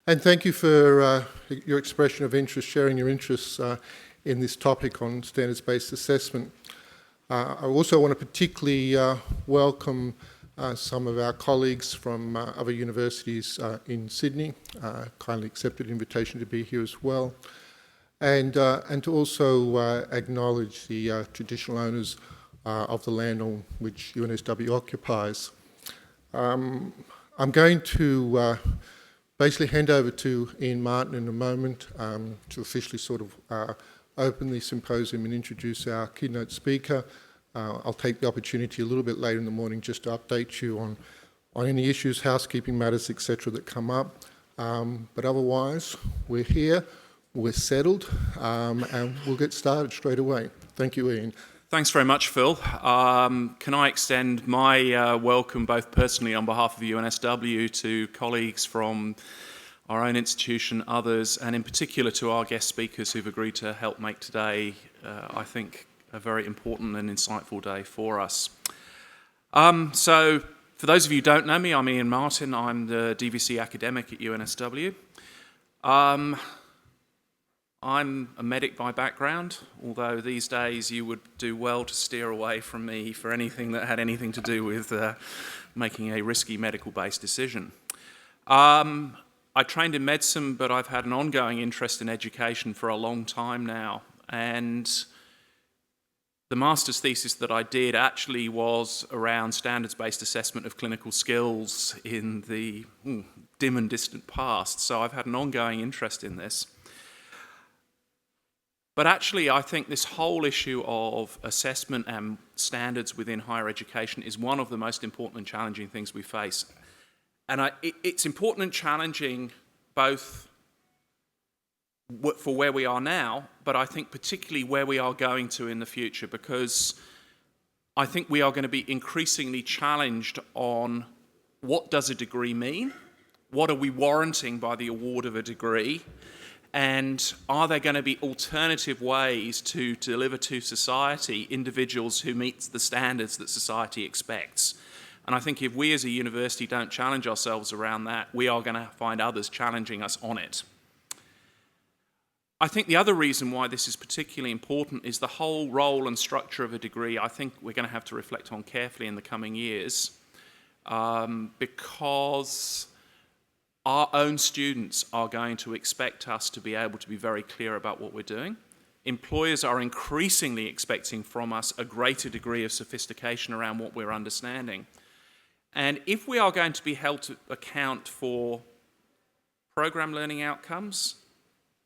And thank you for your expression of interest, sharing your interests in this topic on standards-based assessment. I also want to particularly welcome some of our colleagues from other universities in Sydney, kindly accepted invitation to be here as well, and to also acknowledge the traditional owners of the land on which UNSW occupies. I'm going to basically hand over to Ian Martin in a moment to officially sort of open the symposium and introduce our keynote speaker. I'll take the opportunity a little bit later in the morning just to update you on any issues, housekeeping matters, etc. that come up. But otherwise, we're here, we're settled, and we'll get started straight away. Thank you, Ian. Thanks very much, Phil. Can I extend my welcome both personally on behalf of UNSW to colleagues from our own institution, others, and in particular to our guest speakers who've agreed to help make today, I think, a very important and insightful day for us. So, for those of you who don't know me, I'm Ian Martin. I'm the DVC academic at UNSW. I'm a medic by background, although these days you would do well to steer away from me for anything that had anything to do with making a risky medical-based decision. I trained in medicine, but I've had an ongoing interest in education for a long time now, and the master's thesis that I did actually was around standards-based assessment of clinical skills in the dim and distant past, so I've had an ongoing interest in this. But actually, I think this whole issue of assessment and standards within higher education is one of the most important and challenging things we face. And it's important and challenging both for where we are now, but I think particularly where we are going to in the future, because I think we are going to be increasingly challenged on what does a degree mean, what are we warranting by the award of a degree, and are there going to be alternative ways to deliver to society individuals who meet the standards that society expects? And I think if we as a university don't challenge ourselves around that, we are going to find others challenging us on it. I think the other reason why this is particularly important is the whole role and structure of a degree. I think we're going to have to reflect on carefully in the coming years, because our own students are going to expect us to be able to be very clear about what we're doing. Employers are increasingly expecting from us a greater degree of sophistication around what we're understanding. And if we are going to be held to account for program learning outcomes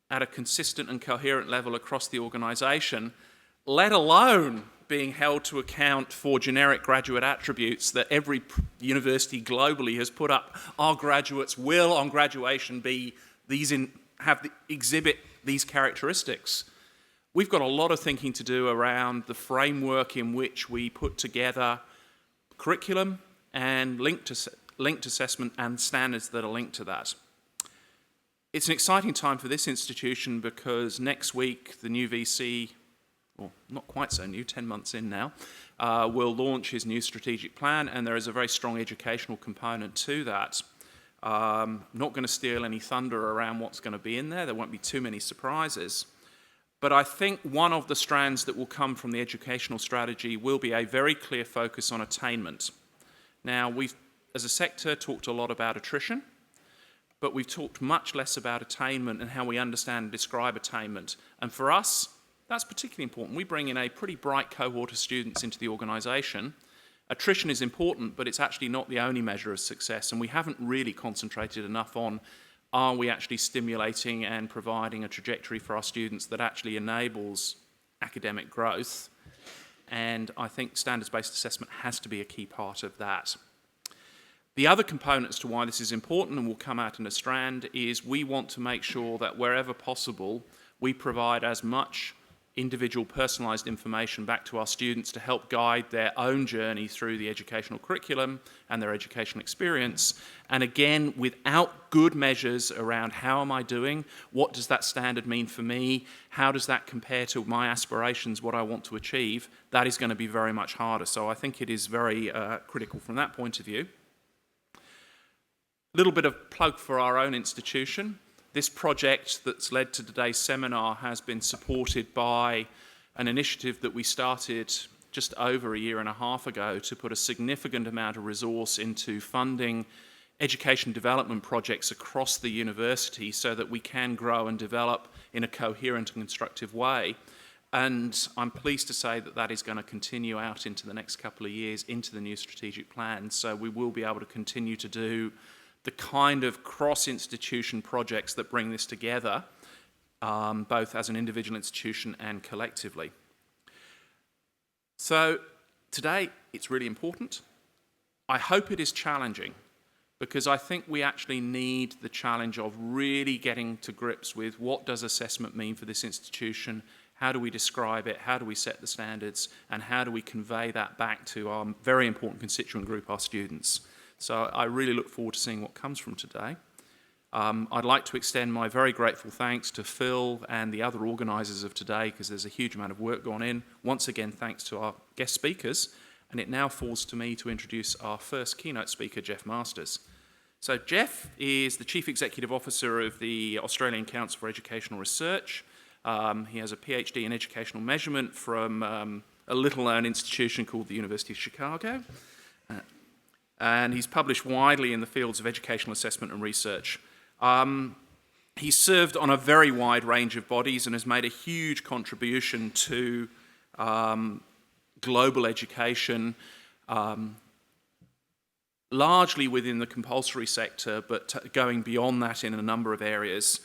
at a consistent and coherent level across the organisation, let alone being held to account for generic graduate attributes that every university globally has put up, our graduates will on graduation be exhibit these characteristics. We've got a lot of thinking to do around the framework in which we put together curriculum and linked assessment and standards that are linked to that. It's an exciting time for this institution because next week the new VC, well, not quite so new, 10 months in now, will launch his new strategic plan, and there is a very strong educational component to that. Not going to steal any thunder around what's going to be in there. There won't be too many surprises. But I think one of the strands that will come from the educational strategy will be a very clear focus on attainment. Now, we've, as a sector, talked a lot about attrition, but we've talked much less about attainment and how we understand and describe attainment. And for us, that's particularly important. We bring in a pretty bright cohort of students into the organisation. Attrition is important, but it's actually not the only measure of success, and we haven't really concentrated enough on are we actually stimulating and providing a trajectory for our students that actually enables academic growth. And I think standards-based assessment has to be a key part of that. The other components to why this is important, and will come out in a strand, is we want to make sure that wherever possible, we provide as much individual personalised information back to our students to help guide their own journey through the educational curriculum and their educational experience. And again, without good measures around how am I doing, what does that standard mean for me, how does that compare to my aspirations, what I want to achieve, that is going to be very much harder. So I think it is very critical from that point of view. little bit of plug for our own institution. This project that's led to today's seminar has been supported by an initiative that we started just over a year and a half ago to put a significant amount of resource into funding education development projects across the university so that we can grow and develop in a coherent and constructive way. And I'm pleased to say that that is going to continue out into the next couple of years into the new strategic plan. So we will be able to continue to do the kind of cross-institution projects that bring this together, both as an individual institution and collectively. So today, it's really important. I hope it is challenging, because I think we actually need the challenge of really getting to grips with what does assessment mean for this institution, how do we describe it, how do we set the standards, and how do we convey that back to our very important constituent group, our students. So I really look forward to seeing what comes from today. I'd like to extend my very grateful thanks to Phil and the other organisers of today, because there's a huge amount of work gone in. Once again, thanks to our guest speakers. And it now falls to me to introduce our first keynote speaker, Geoff Masters. So Geoff is the Chief Executive Officer of the Australian Council for Educational Research. He has a PhD in educational measurement from a little-known institution called the University of Chicago. And he's published widely in the fields of educational assessment and research. He's served on a very wide range of bodies and has made a huge contribution to global education, largely within the compulsory sector, but going beyond that in a number of areas.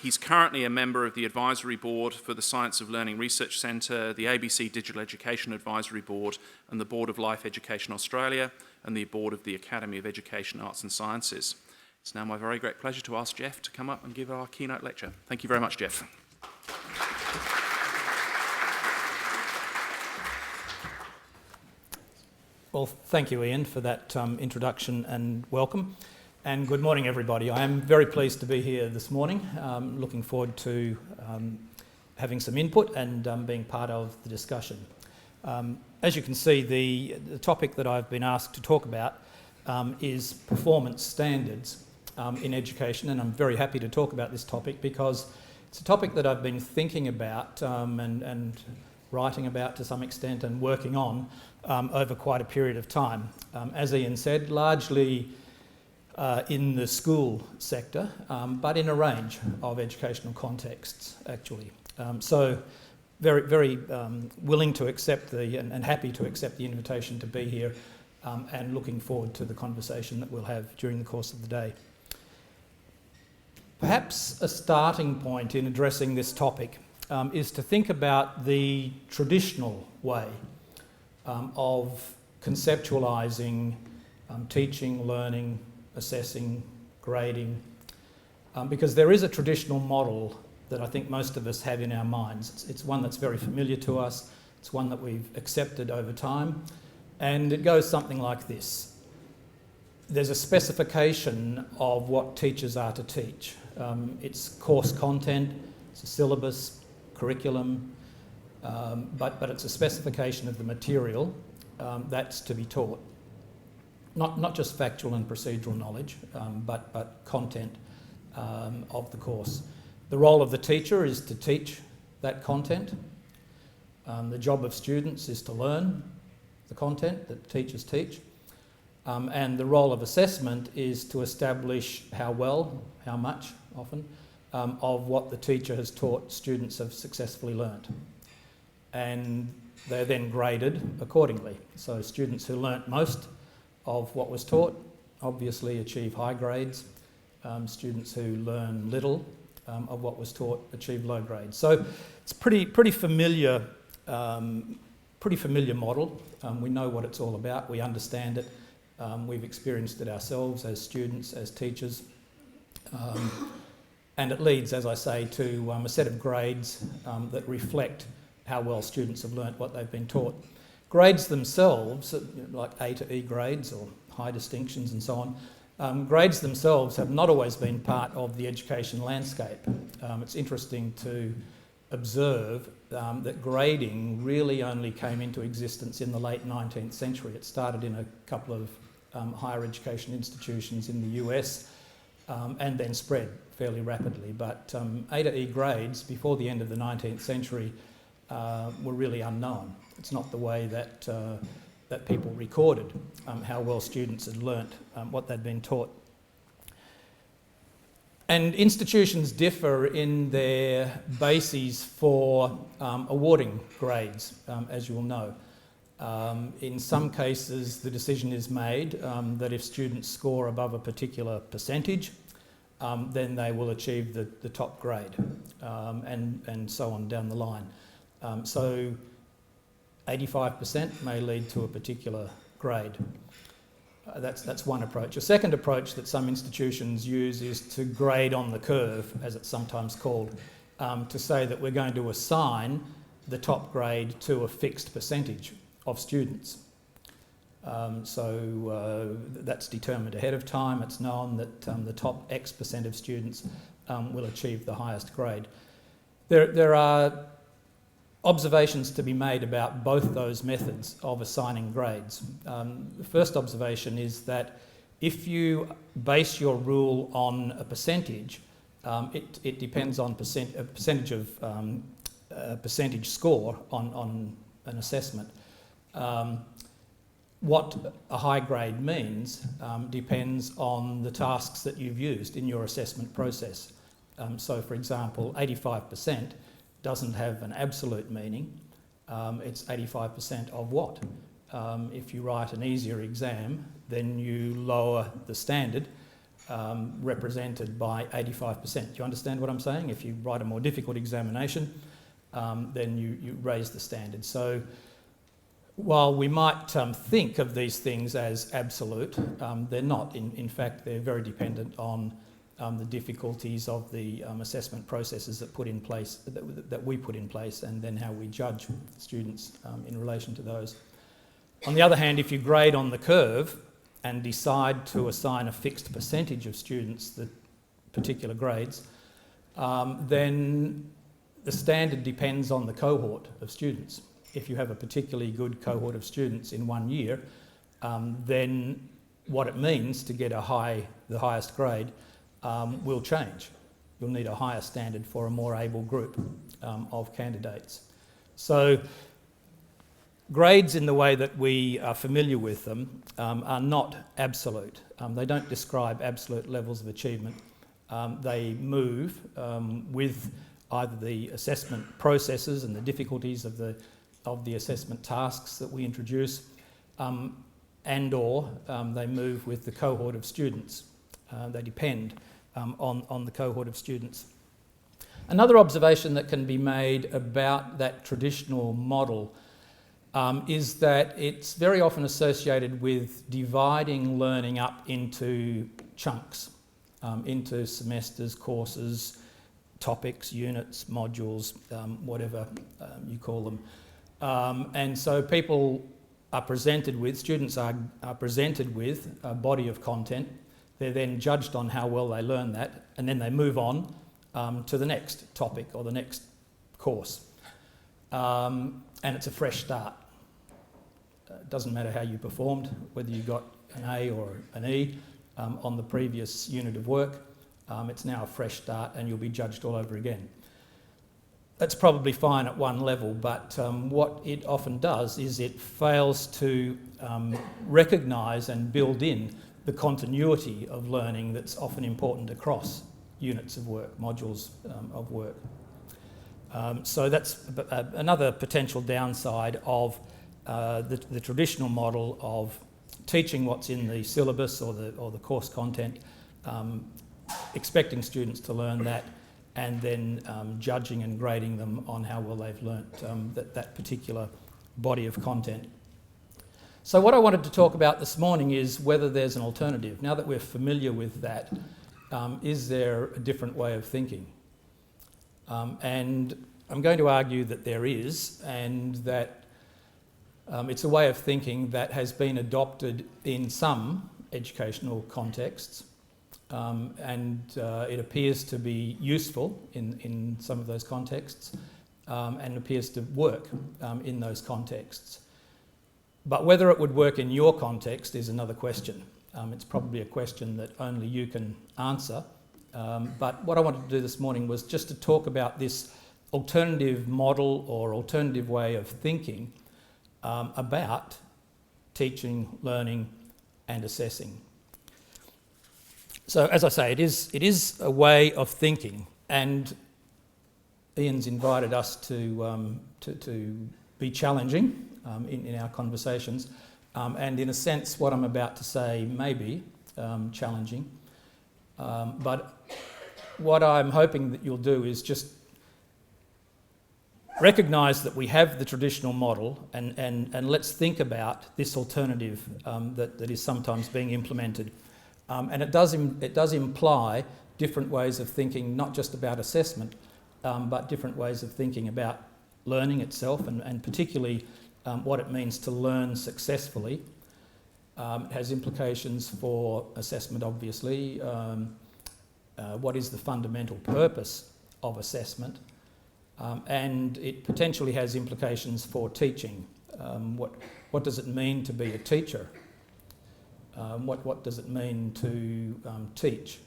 He's currently a member of the Advisory Board for the Science of Learning Research Centre, the ABC Digital Education Advisory Board, and the Board of Life Education Australia, and the Board of the Academy of Education, Arts and Sciences. It's now my very great pleasure to ask Geoff to come up and give our keynote lecture. Thank you very much, Geoff. Well, thank you, Ian, for that introduction and welcome. And good morning, everybody. I am very pleased to be here this morning. Looking forward to having some input and being part of the discussion. As you can see, the topic that I've been asked to talk about is performance standards in education, and I'm very happy to talk about this topic because it's a topic that I've been thinking about and writing about to some extent and working on over quite a period of time. As Ian said, largely in the school sector, but in a range of educational contexts, actually. So very, very willing to accept and happy to accept the invitation to be here and looking forward to the conversation that we'll have during the course of the day. Perhaps a starting point in addressing this topic is to think about the traditional way of conceptualising teaching, learning, assessing, grading, because there is a traditional model that I think most of us have in our minds. It's one that's very familiar to us, it's one that we've accepted over time, and it goes something like this. There's a specification of what teachers are to teach. It's course content, it's a syllabus, curriculum, but it's a specification of the material that's to be taught. Not just factual and procedural knowledge, but content of the course. The role of the teacher is to teach that content. The job of students is to learn the content that teachers teach. And the role of assessment is to establish how well, how much, often, of what the teacher has taught students have successfully learnt. And they're then graded accordingly. So students who learnt most of what was taught obviously achieve high grades. Students who learn little of what was taught achieve low grades. So it's pretty familiar model. We know what it's all about. We understand it. We've experienced it ourselves as students, as teachers. And it leads, as I say, to a set of grades that reflect how well students have learnt what they've been taught. Grades themselves, like A to E grades or high distinctions and so on, grades themselves have not always been part of the education landscape. It's interesting to observe that grading really only came into existence in the late 19th century. It started in a couple of higher education institutions in the US, and then spread fairly rapidly. But A to E grades before the end of the 19th century were really unknown. It's not the way that that people recorded how well students had learnt what they'd been taught. And institutions differ in their bases for awarding grades, as you'll know. In some cases, the decision is made that if students score above a particular percentage, then they will achieve the top grade, and so on down the line. So 85% may lead to a particular grade. That's one approach. A second approach that some institutions use is to grade on the curve, as it's sometimes called, to say that we're going to assign the top grade to a fixed percentage of students. So that's determined ahead of time. It's known that the top X percent of students will achieve the highest grade. There are observations to be made about both those methods of assigning grades. The first observation is that if you base your rule on a percentage, it depends on a percentage score on an assessment. What a high grade means depends on the tasks that you've used in your assessment process. So, for example, 85% doesn't have an absolute meaning. It's 85% of what? If you write an easier exam, then you lower the standard represented by 85%. Do you understand what I'm saying? If you write a more difficult examination, then you raise the standard. So while we might think of these things as absolute, they're not. In fact, they're very dependent on the difficulties of the assessment processes that we put in place, and then how we judge students in relation to those. On the other hand, if you grade on the curve and decide to assign a fixed percentage of students the particular grades, then the standard depends on the cohort of students. If you have a particularly good cohort of students in 1 year, then what it means to get the highest grade will change. You'll need a higher standard for a more able group of candidates. So grades, in the way that we are familiar with them, are not absolute. They don't describe absolute levels of achievement. They move with either the assessment processes and the difficulties of the assessment tasks that we introduce, and/or they move with the cohort of students. They depend on the cohort of students. Another observation that can be made about that traditional model is that it's very often associated with dividing learning up into chunks, into semesters, courses, topics, units, modules, whatever you call them. And so students are presented with a body of content. They're then judged on how well they learn that, and then they move on to the next topic or the next course. And it's a fresh start. It doesn't matter how you performed, whether you got an A or an E on the previous unit of work. It's now a fresh start, and you'll be judged all over again. That's probably fine at one level, but what it often does is it fails to recognise and build in the continuity of learning that's often important across units of work, modules of work. So that's another potential downside of the traditional model of teaching what's in the syllabus or the course content, expecting students to learn that, and then judging and grading them on how well they've learnt that particular body of content. So what I wanted to talk about this morning is whether there's an alternative. Now that we're familiar with that, is there a different way of thinking? And I'm going to argue that there is, and that it's a way of thinking that has been adopted in some educational contexts, and it appears to be useful in some of those contexts, and appears to work in those contexts. But whether it would work in your context is another question. It's probably a question that only you can answer. But what I wanted to do this morning was just to talk about this alternative model or alternative way of thinking about teaching, learning and assessing. So as I say, it is a way of thinking, and Ian's invited us to be challenging in our conversations, and in a sense what I'm about to say may be challenging, but what I'm hoping that you'll do is just recognise that we have the traditional model, and let's think about this alternative that is sometimes being implemented. And it does imply different ways of thinking, not just about assessment, but different ways of thinking about learning itself, and particularly what it means to learn successfully. It has implications for assessment, obviously. What is the fundamental purpose of assessment? And it potentially has implications for teaching. What does it mean to be a teacher? What does it mean to teach?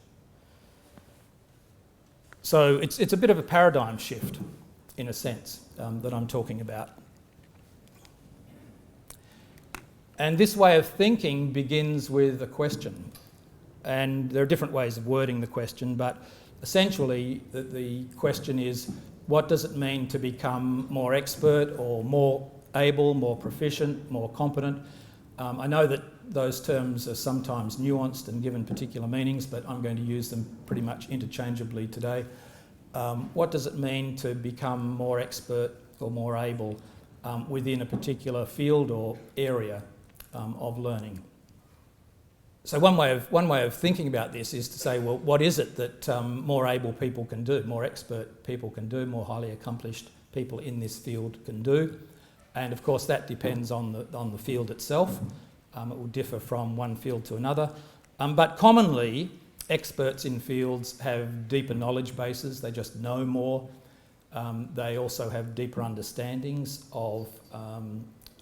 So it's a bit of a paradigm shift, in a sense, that I'm talking about. And this way of thinking begins with a question. And there are different ways of wording the question, but essentially the question is, what does it mean to become more expert or more able, more proficient, more competent? I know that those terms are sometimes nuanced and given particular meanings, but I'm going to use them pretty much interchangeably today. What does it mean to become more expert or more able within a particular field or area of learning? So one way of thinking about this is to say, well, what is it that more able people can do, more expert people can do, more highly accomplished people in this field can do? And of course that depends on the field itself. It will differ from one field to another. But commonly, experts in fields have deeper knowledge bases, they just know more. They also have deeper understandings of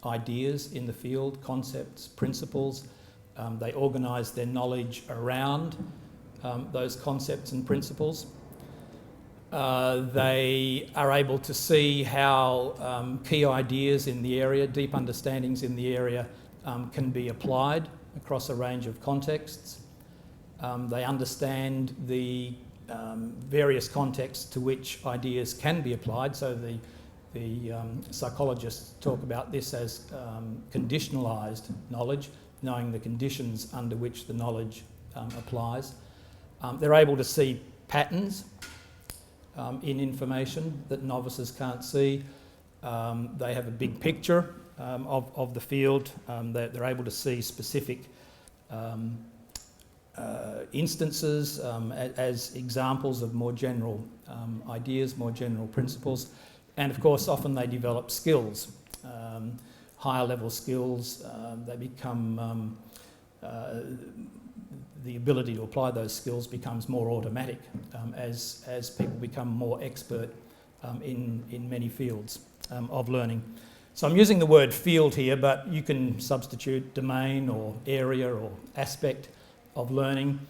ideas in the field, concepts, principles. They organise their knowledge around those concepts and principles. They are able to see how key ideas in the area, deep understandings in the area, can be applied across a range of contexts. They understand the various contexts to which ideas can be applied. So the psychologists talk about this as conditionalised knowledge, knowing the conditions under which the knowledge applies. They're able to see patterns in information that novices can't see. They have a big picture of the field. They're able to see specific instances as examples of more general ideas, more general principles. And of course, often they develop skills, higher level skills. They become, the ability to apply those skills becomes more automatic as people become more expert in many fields of learning. So I'm using the word field here, but you can substitute domain or area or aspect of learning.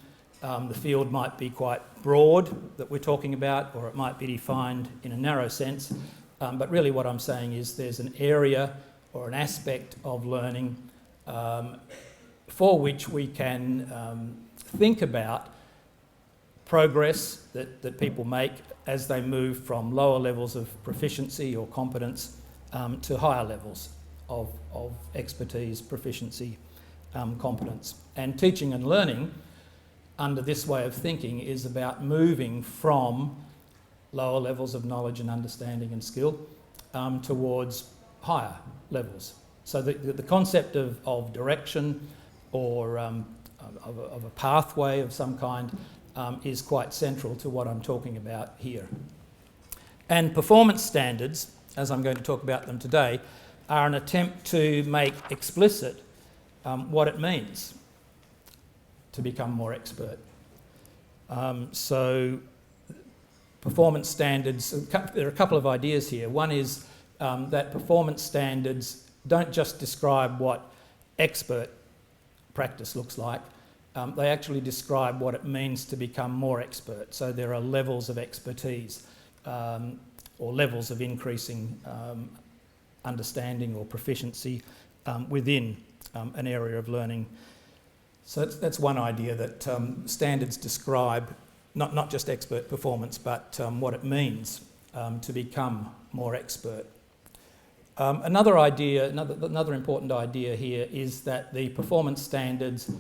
The field might be quite broad that we're talking about, or it might be defined in a narrow sense. But really what I'm saying is there's an area or an aspect of learning for which we can think about progress that people make as they move from lower levels of proficiency or competence to higher levels of expertise, proficiency, competence. And teaching and learning under this way of thinking is about moving from lower levels of knowledge and understanding and skill towards higher levels. So the concept of direction or of a pathway of some kind is quite central to what I'm talking about here. And performance standards, as I'm going to talk about them today, are an attempt to make explicit what it means to become more expert. So performance standards, there are a couple of ideas here. One is that performance standards don't just describe what expert practice looks like, they actually describe what it means to become more expert. So there are levels of expertise or levels of increasing understanding or proficiency within an area of learning. So that's one idea, that standards describe not just expert performance, but what it means to become more expert. Another important idea here is that the performance standards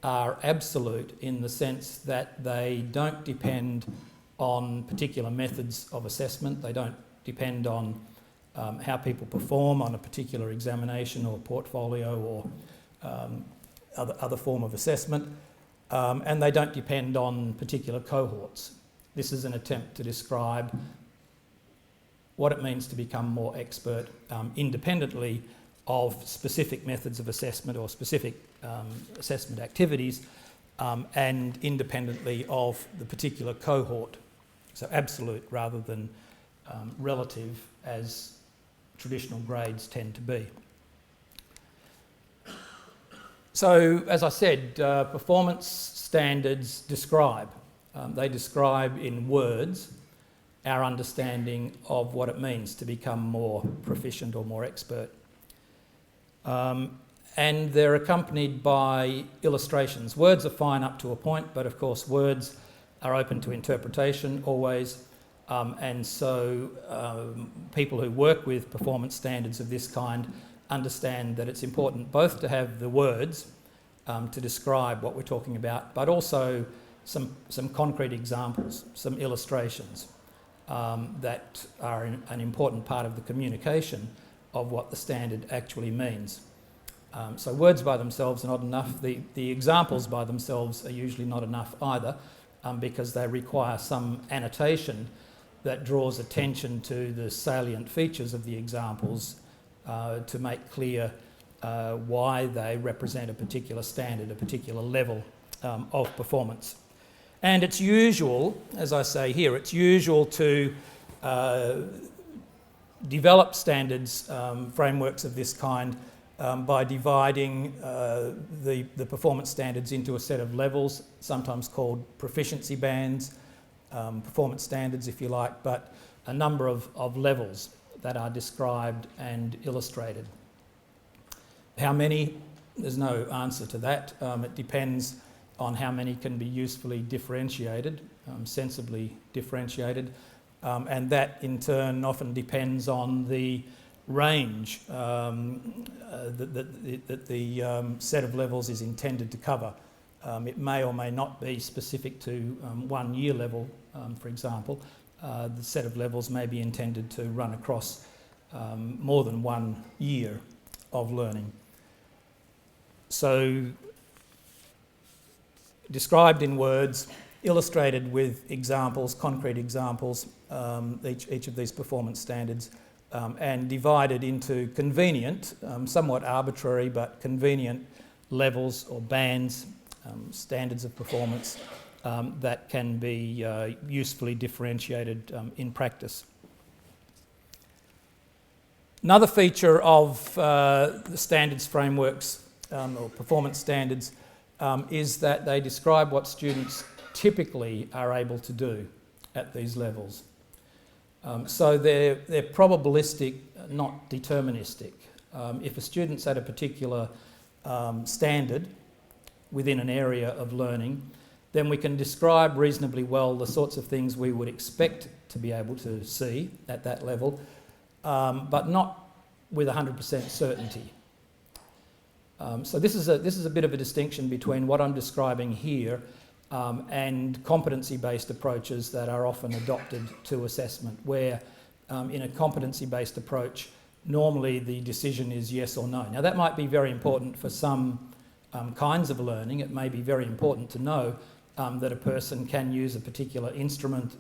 are absolute in the sense that they don't depend on particular methods of assessment. They don't depend on how people perform on a particular examination or portfolio or other form of assessment, and they don't depend on particular cohorts. This is an attempt to describe what it means to become more expert independently of specific methods of assessment or specific assessment activities, and independently of the particular cohort. So absolute rather than relative, as traditional grades tend to be. So, as I said, performance standards describe. They describe in words our understanding of what it means to become more proficient or more expert. And they're accompanied by illustrations. Words are fine up to a point, but of course words are open to interpretation always. And so people who work with performance standards of this kind understand that it's important both to have the words to describe what we're talking about, but also some concrete examples, some illustrations that are an important part of the communication of what the standard actually means. So words by themselves are not enough. The examples by themselves are usually not enough either, because they require some annotation that draws attention to the salient features of the examples to make clear why they represent a particular standard, a particular level of performance. And it's usual, as I say here, it's usual to develop standards, frameworks of this kind, by dividing the performance standards into a set of levels, sometimes called proficiency bands, performance standards if you like, but a number of levels that are described and illustrated. How many? There's no answer to that. It depends on how many can be usefully differentiated, sensibly differentiated, and that in turn often depends on the range that the set of levels is intended to cover. It may or may not be specific to 1 year level, for example. The set of levels may be intended to run across more than 1 year of learning. So, described in words, illustrated with examples, concrete examples, each of these performance standards, and divided into convenient, somewhat arbitrary but convenient levels or bands, standards of performance that can be usefully differentiated in practice. Another feature of the standards frameworks or performance standards is that they describe what students typically are able to do at these levels. So they're probabilistic, not deterministic. If a student's at a particular standard within an area of learning, then we can describe reasonably well the sorts of things we would expect to be able to see at that level, but not with 100% certainty. So this is a bit of a distinction between what I'm describing here and competency-based approaches that are often adopted to assessment, where in a competency-based approach, normally the decision is yes or no. Now that might be very important for some kinds of learning. It may be very important to know that a person can use a particular instrument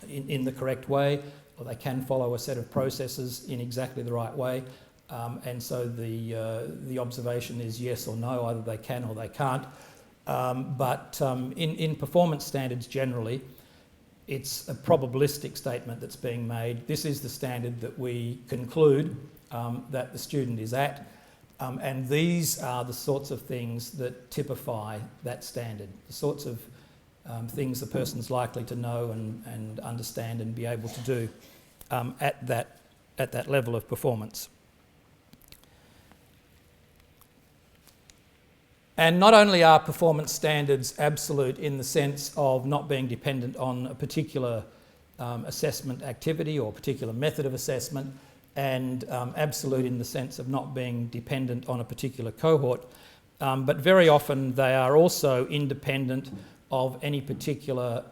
in the correct way, or they can follow a set of processes in exactly the right way. And so the observation is yes or no, either they can or they can't. But in performance standards generally, it's a probabilistic statement that's being made. This is the standard that we conclude that the student is at. And these are the sorts of things that typify that standard, the sorts of things the person's likely to know and understand and be able to do at that level of performance. And not only are performance standards absolute in the sense of not being dependent on a particular assessment activity or particular method of assessment, and absolute in the sense of not being dependent on a particular cohort, but very often they are also independent of any particular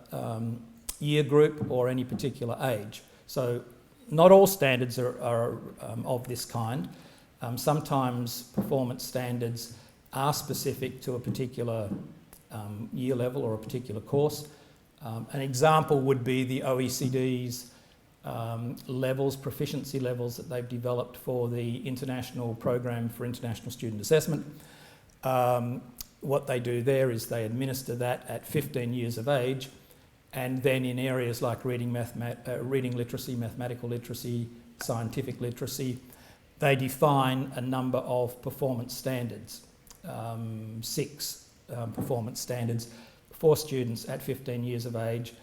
year group or any particular age. So not all standards are of this kind. Sometimes performance standards are specific to a particular year level or a particular course. An example would be the OECD's levels, proficiency levels that they've developed for the International Program for International Student Assessment. What they do there is they administer that at 15 years of age, and then in areas like reading literacy, mathematical literacy, scientific literacy, they define a number of performance standards. 6 performance standards for students at 15 years of age,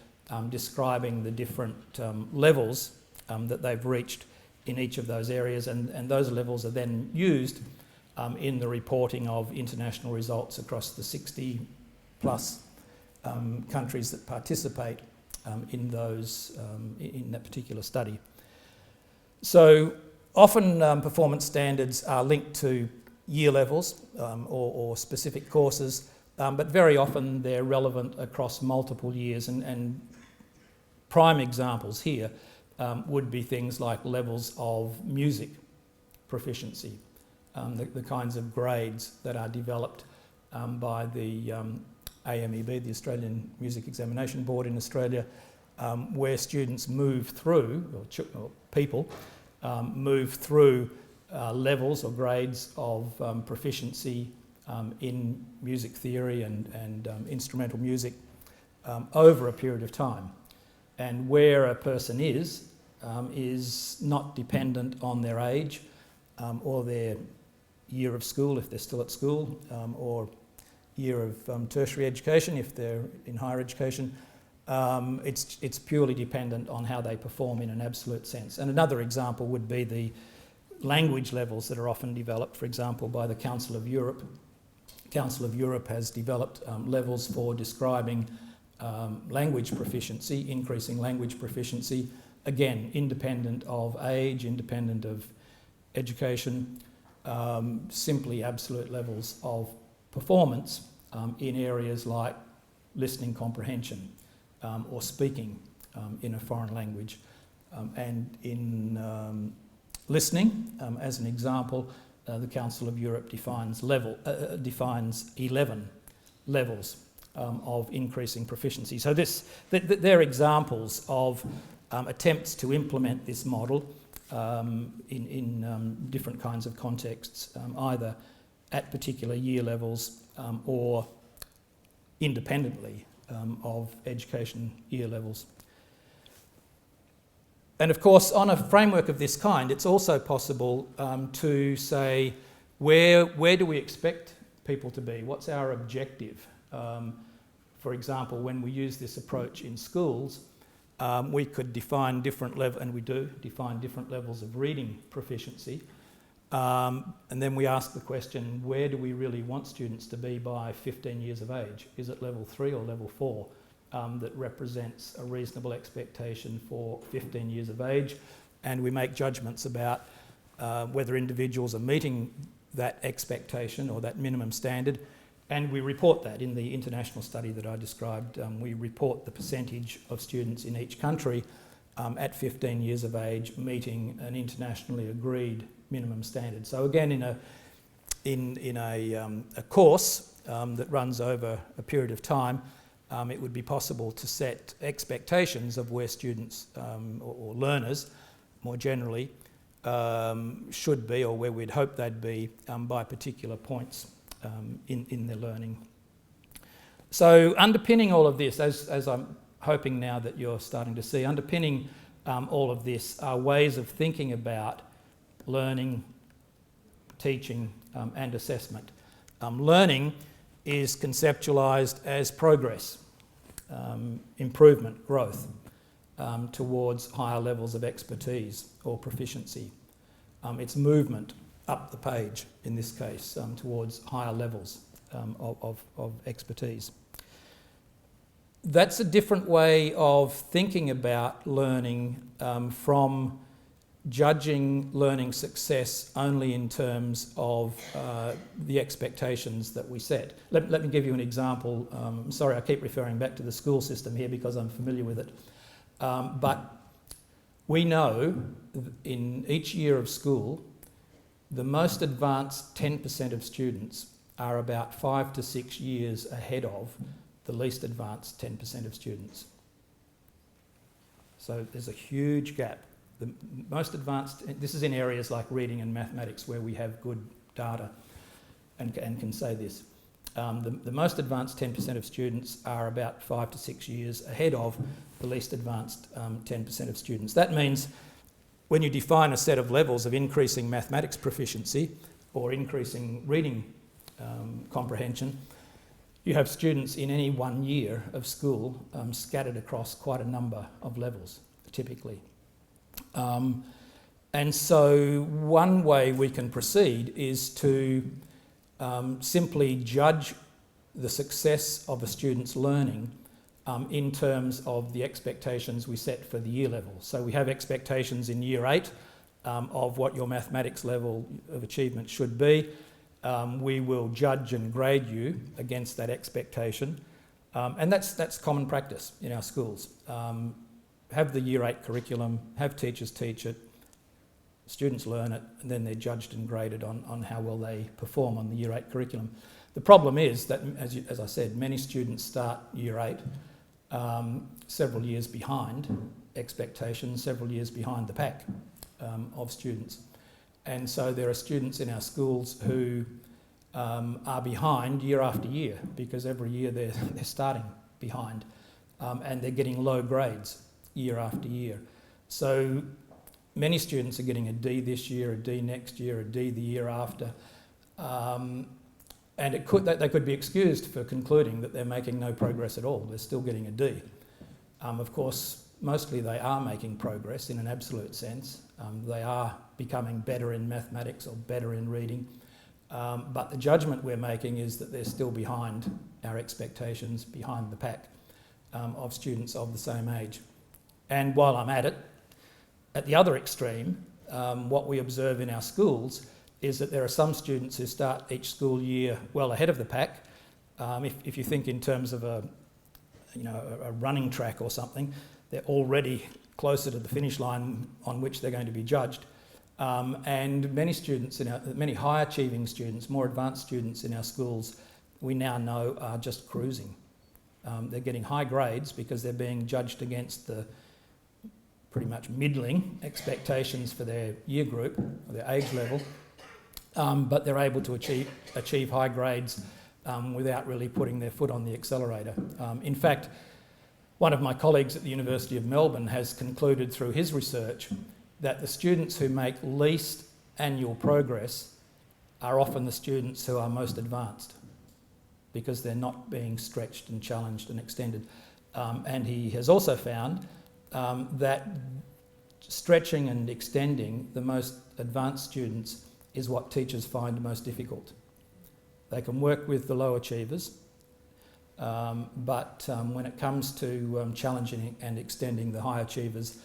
describing the different levels that they've reached in each of those areas, and those levels are then used in the reporting of international results across the 60 plus countries that participate in that particular study. So often performance standards are linked to year levels or specific courses, but very often they're relevant across multiple years, and prime examples here would be things like levels of music proficiency, the kinds of grades that are developed by the AMEB, the Australian Music Examination Board in Australia, where students move through, or people move through levels or grades of proficiency in music theory and instrumental music over a period of time. And where a person is not dependent on their age or their year of school if they're still at school, or year of tertiary education if they're in higher education. It's purely dependent on how they perform in an absolute sense. And another example would be the language levels that are often developed, for example, by the Council of Europe. Council of Europe has developed levels for describing language proficiency, increasing language proficiency, again, independent of age, independent of education, simply absolute levels of performance in areas like listening comprehension or speaking in a foreign language. And in listening, as an example, the Council of Europe defines 11 levels of increasing proficiency. So they're examples of attempts to implement this model in different kinds of contexts, either at particular year levels or independently of education year levels. And of course, on a framework of this kind, it's also possible to say, where do we expect people to be? What's our objective? For example, when we use this approach in schools, we could define different levels, and we do define different levels of reading proficiency. And then we ask the question, where do we really want students to be by 15 years of age? Is it level 3 or level 4? That represents a reasonable expectation for 15 years of age, and we make judgments about whether individuals are meeting that expectation or that minimum standard, and we report that in the international study that I described. We report the percentage of students in each country at 15 years of age meeting an internationally agreed minimum standard. So again, in a course that runs over a period of time, it would be possible to set expectations of where students or learners more generally should be, or where we'd hope they'd be by particular points in their learning. So underpinning all of this, as I'm hoping now that you're starting to see, underpinning all of this are ways of thinking about learning, teaching and assessment. Learning is conceptualised as progress, improvement, growth towards higher levels of expertise or proficiency. It's movement up the page, in this case, towards higher levels of expertise. That's a different way of thinking about learning from judging learning success only in terms of the expectations that we set. Let me give you an example. Sorry, I keep referring back to the school system here because I'm familiar with it. But we know in each year of school, the most advanced 10% of students are about 5 to 6 years ahead of the least advanced 10% of students. So there's a huge gap. The most advanced, this is in areas like reading and mathematics where we have good data and can say this. The most advanced 10% of students are about 5 to 6 years ahead of the least advanced 10% of students. That means when you define a set of levels of increasing mathematics proficiency or increasing reading comprehension, you have students in any 1 year of school scattered across quite a number of levels, typically. And so one way we can proceed is to simply judge the success of a student's learning in terms of the expectations we set for the year level. So we have expectations in year 8 of what your mathematics level of achievement should be. We will judge and grade you against that expectation. And that's common practice in our schools. Have the year 8 curriculum, have teachers teach it, students learn it, and then they're judged and graded on how well they perform on the year 8 curriculum. The problem is that, as I said, many students start year 8 several years behind expectations, several years behind the pack of students. And so there are students in our schools who are behind year after year because every year they're starting behind and they're getting low grades year after year. So many students are getting a D this year, a D next year, a D the year after. And they could be excused for concluding that they're making no progress at all. They're still getting a D. Of course, mostly they are making progress in an absolute sense. They are becoming better in mathematics or better in reading. But the judgment we're making is that they're still behind our expectations, behind the pack of students of the same age. And while I'm at it, at the other extreme, what we observe in our schools is that there are some students who start each school year well ahead of the pack. If you think in terms of a running track or something, they're already closer to the finish line on which they're going to be judged. And many students, many high achieving students, more advanced students in our schools, we now know are just cruising. They're getting high grades because they're being judged against the pretty much middling expectations for their year group, or their age level, but they're able to achieve high grades without really putting their foot on the accelerator. In fact, one of my colleagues at the University of Melbourne has concluded through his research that the students who make least annual progress are often the students who are most advanced because they're not being stretched and challenged and extended. And he has also found that stretching and extending the most advanced students is what teachers find most difficult. They can work with the low achievers, but when it comes to challenging and extending the high achievers,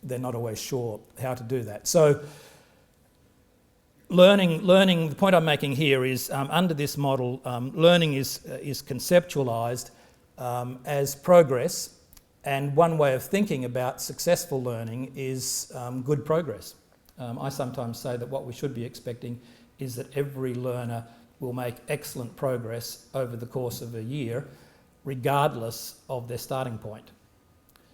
they're not always sure how to do that. So learning, the point I'm making here is under this model, learning is conceptualised as progress, and one way of thinking about successful learning is good progress. I sometimes say that what we should be expecting is that every learner will make excellent progress over the course of a year, regardless of their starting point.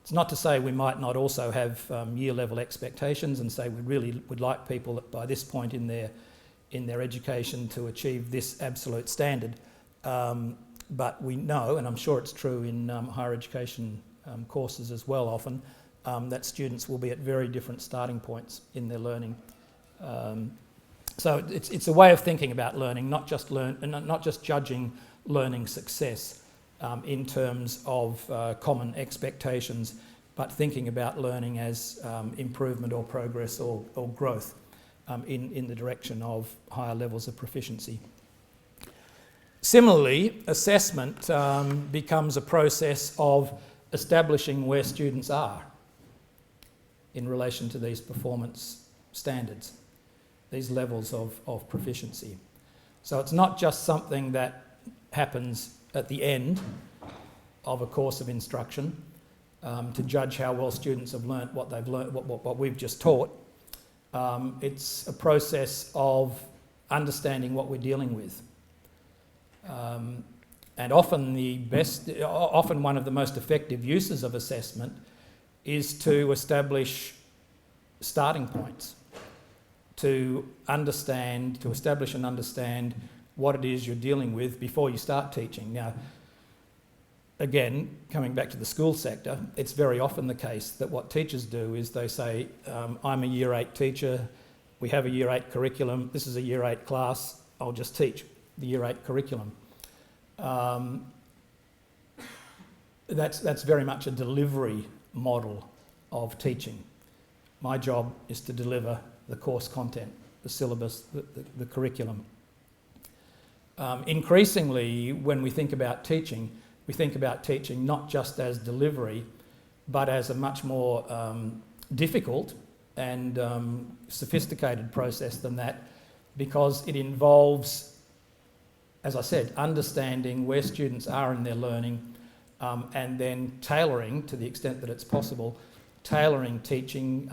It's not to say we might not also have year level expectations and say we really would like people that by this point in their education to achieve this absolute standard. But we know, and I'm sure it's true in higher education courses as well often, that students will be at very different starting points in their learning So it's a way of thinking about learning, not just judging learning success in terms of common expectations, but thinking about learning as improvement or progress or growth in the direction of higher levels of proficiency. Similarly, assessment becomes a process of establishing where students are in relation to these performance standards, these levels of proficiency. So it's not just something that happens at the end of a course of instruction to judge how well students have learnt what they've learnt, what we've just taught. It's a process of understanding what we're dealing with. And often one of the most effective uses of assessment is to establish starting points, to establish and understand what it is you're dealing with before you start teaching. Now, again, coming back to the school sector, it's very often the case that what teachers do is they say, I'm a Year 8 teacher, we have a Year 8 curriculum, this is a Year 8 class, I'll just teach the Year 8 curriculum. That's very much a delivery model of teaching. My job is to deliver the course content, the syllabus, the curriculum. Increasingly, when we think about teaching not just as delivery, but as a much more difficult and sophisticated process than that, because it involves, as I said, understanding where students are in their learning and then tailoring, to the extent that it's possible, tailoring teaching,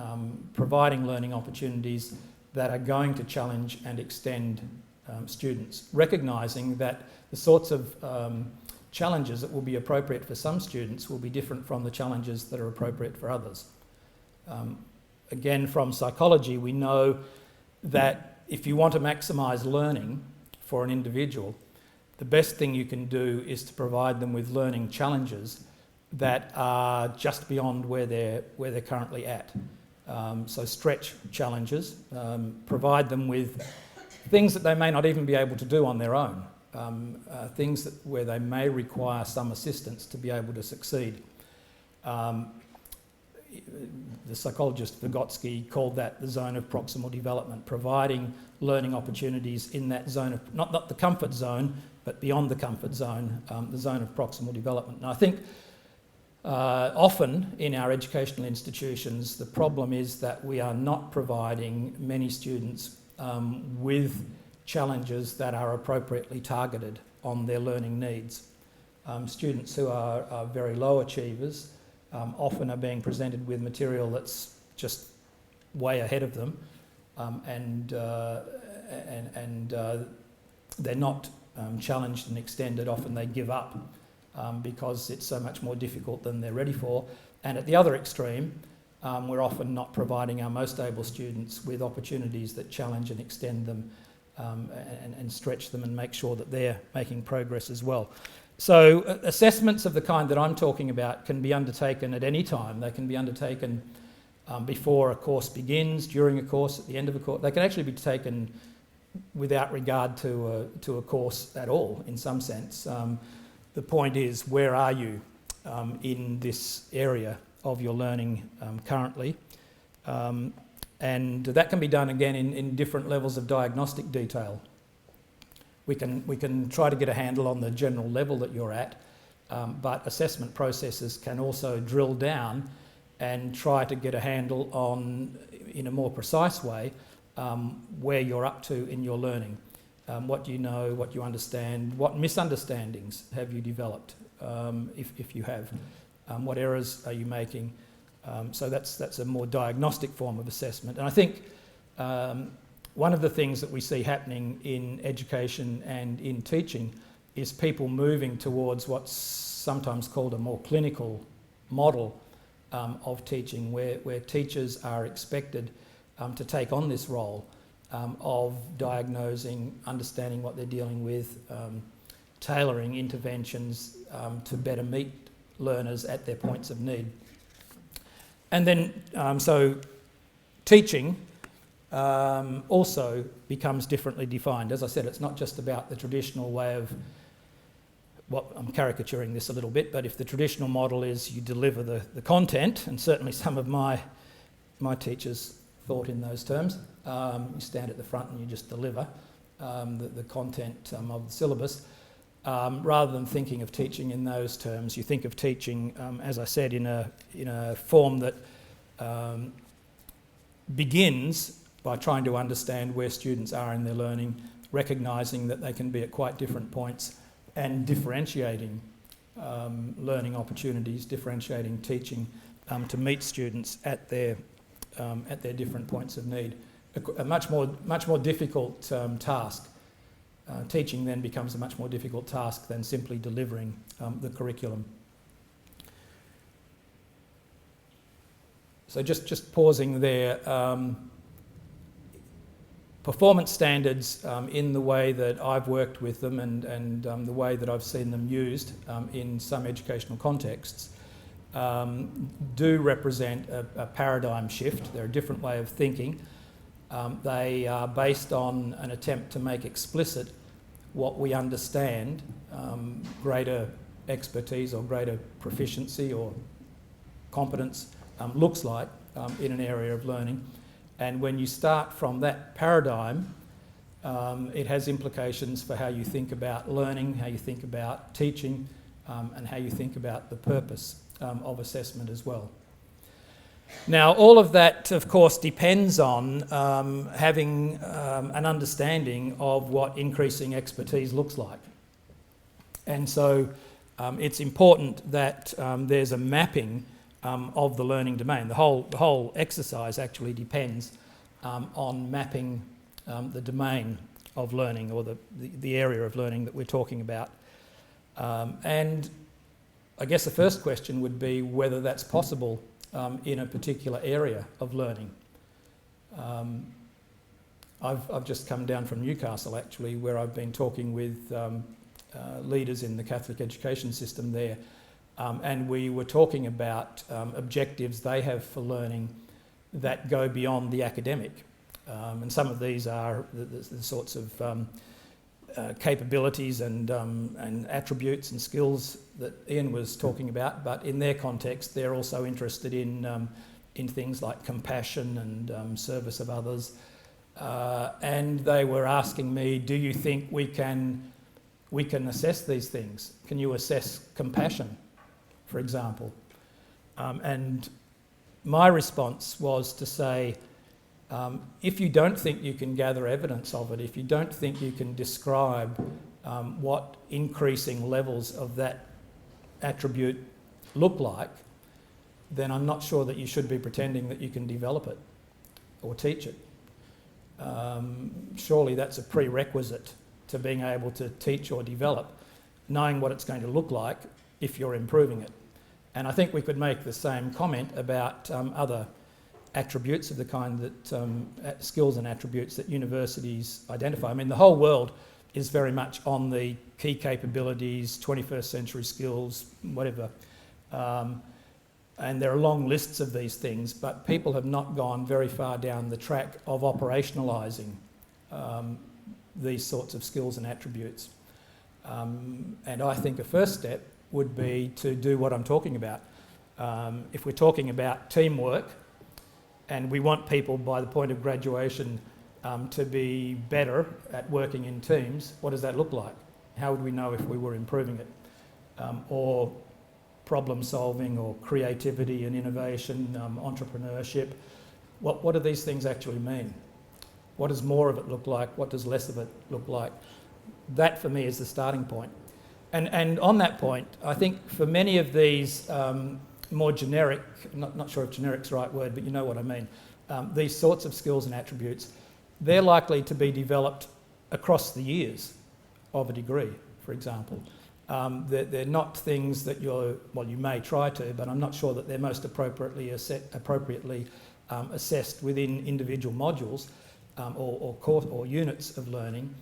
providing learning opportunities that are going to challenge and extend students, recognising that the sorts of challenges that will be appropriate for some students will be different from the challenges that are appropriate for others. Again, from psychology, we know that if you want to maximise learning for an individual, the best thing you can do is to provide them with learning challenges that are just beyond where they're currently at. So stretch challenges, provide them with things that they may not even be able to do on their own, things where they may require some assistance to be able to succeed. The psychologist Vygotsky called that the zone of proximal development, providing learning opportunities in that zone of, not the comfort zone, but beyond the comfort zone, the zone of proximal development. And I think often in our educational institutions, the problem is that we are not providing many students with challenges that are appropriately targeted on their learning needs. Students who are very low achievers often are being presented with material that's just way ahead of them, and they're not challenged and extended. Often they give up because it's so much more difficult than they're ready for. And at the other extreme, we're often not providing our most able students with opportunities that challenge and extend them and stretch them and make sure that they're making progress as well. So assessments of the kind that I'm talking about can be undertaken at any time. They can be undertaken before a course begins, during a course, at the end of a course. They can actually be taken without regard to a course at all, in some sense. The point is, where are you in this area of your learning currently? And that can be done again in different levels of diagnostic detail. We can try to get a handle on the general level that you're at, but assessment processes can also drill down and try to get a handle on, in a more precise way, where you're up to in your learning. What do you know, what you understand, what misunderstandings have you developed, if you have, what errors are you making. So that's a more diagnostic form of assessment. And I think one of the things that we see happening in education and in teaching is people moving towards what's sometimes called a more clinical model of teaching, where teachers are expected to take on this role of diagnosing, understanding what they're dealing with, tailoring interventions to better meet learners at their points of need. And then, so teaching also becomes differently defined. As I said, it's not just about the traditional way of, well, I'm caricaturing this a little bit, but if the traditional model is you deliver the content, and certainly some of my teachers thought in those terms, you stand at the front and you just deliver the content of the syllabus, rather than thinking of teaching in those terms, you think of teaching, as I said, in a form that begins by trying to understand where students are in their learning, recognising that they can be at quite different points, and differentiating learning opportunities, differentiating teaching to meet students at their different points of need. A much more difficult task. Teaching then becomes a much more difficult task than simply delivering the curriculum. So just pausing there. Performance standards, in the way that I've worked with them and the way that I've seen them used in some educational contexts, do represent a paradigm shift. They're a different way of thinking. They are based on an attempt to make explicit what we understand greater expertise or greater proficiency or competence looks like in an area of learning. And when you start from that paradigm, it has implications for how you think about learning, how you think about teaching, and how you think about the purpose of assessment as well. Now, all of that, of course, depends on having an understanding of what increasing expertise looks like. And so it's important that there's a mapping of the learning domain. The whole exercise actually depends on mapping the domain of learning, or the area of learning that we're talking about. And I guess the first question would be whether that's possible in a particular area of learning. I've just come down from Newcastle, actually, where I've been talking with leaders in the Catholic education system there, and we were talking about objectives they have for learning that go beyond the academic. And some of these are the sorts of capabilities and attributes and skills that Ian was talking about, but in their context they're also interested in things like compassion and service of others. And they were asking me, do you think we can assess these things? Can you assess compassion, for example? And my response was to say, if you don't think you can gather evidence of it, if you don't think you can describe what increasing levels of that attribute look like, then I'm not sure that you should be pretending that you can develop it or teach it. Surely that's a prerequisite to being able to teach or develop, knowing what it's going to look like if you're improving it. And I think we could make the same comment about other attributes of the kind that skills and attributes that universities identify. I mean, the whole world is very much on the key capabilities, 21st century skills, whatever. And there are long lists of these things, but people have not gone very far down the track of operationalising these sorts of skills and attributes. And I think a first step would be to do what I'm talking about. If we're talking about teamwork, and we want people by the point of graduation to be better at working in teams, what does that look like? How would we know if we were improving it? Or problem solving, or creativity and innovation, entrepreneurship. What do these things actually mean? What does more of it look like? What does less of it look like? That for me is the starting point. And on that point, I think for many of these more generic, not sure if generic's the right word, but you know what I mean, these sorts of skills and attributes, they're likely to be developed across the years of a degree, for example. They're not things that you may try to, but I'm not sure that they're most appropriately assessed within individual modules or course or units of learning.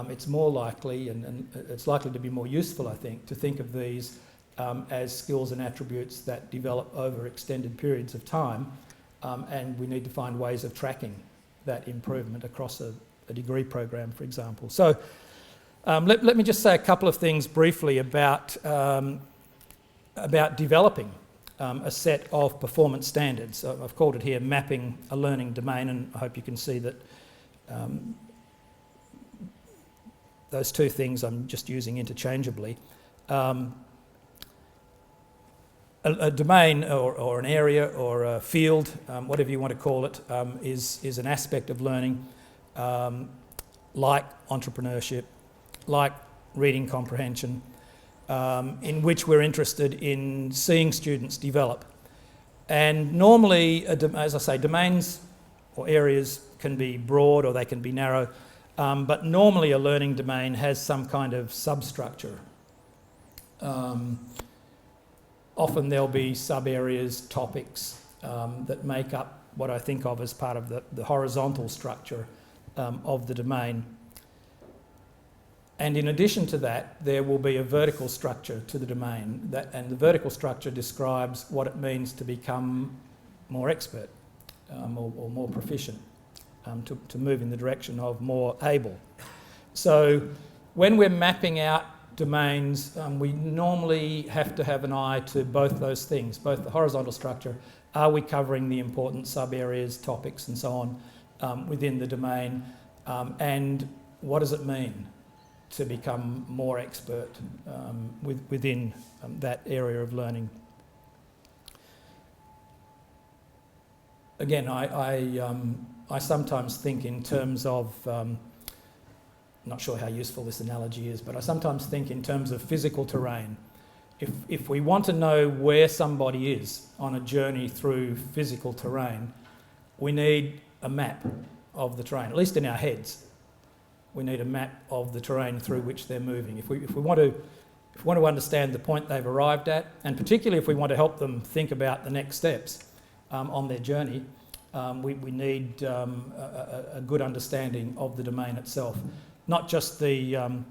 It's more likely, and it's likely to be more useful, I think, to think of these as skills and attributes that develop over extended periods of time, and we need to find ways of tracking that improvement across a degree program, for example. So let me just say a couple of things briefly about developing a set of performance standards. I've called it here mapping a learning domain, and I hope you can see that those two things I'm just using interchangeably. A domain or an area or a field, whatever you want to call it, is an aspect of learning like entrepreneurship, like reading comprehension, in which we're interested in seeing students develop. And normally, as I say, domains or areas can be broad or they can be narrow, but normally a learning domain has some kind of substructure. Often there'll be sub-areas, topics that make up what I think of as part of the horizontal structure of the domain. And in addition to that, there will be a vertical structure to the domain, and the vertical structure describes what it means to become more expert or more proficient, to move in the direction of more able. So when we're mapping out domains, we normally have to have an eye to both those things, both the horizontal structure, are we covering the important sub-areas, topics and so on within the domain, and what does it mean to become more expert within that area of learning. Again, I sometimes think in terms of, not sure how useful this analogy is, but I sometimes think in terms of physical terrain. If we want to know where somebody is on a journey through physical terrain, we need a map of the terrain, at least in our heads. We need a map of the terrain through which they're moving. If we want to understand the point they've arrived at, and particularly if we want to help them think about the next steps on their journey, we need a good understanding of the domain itself. Not just the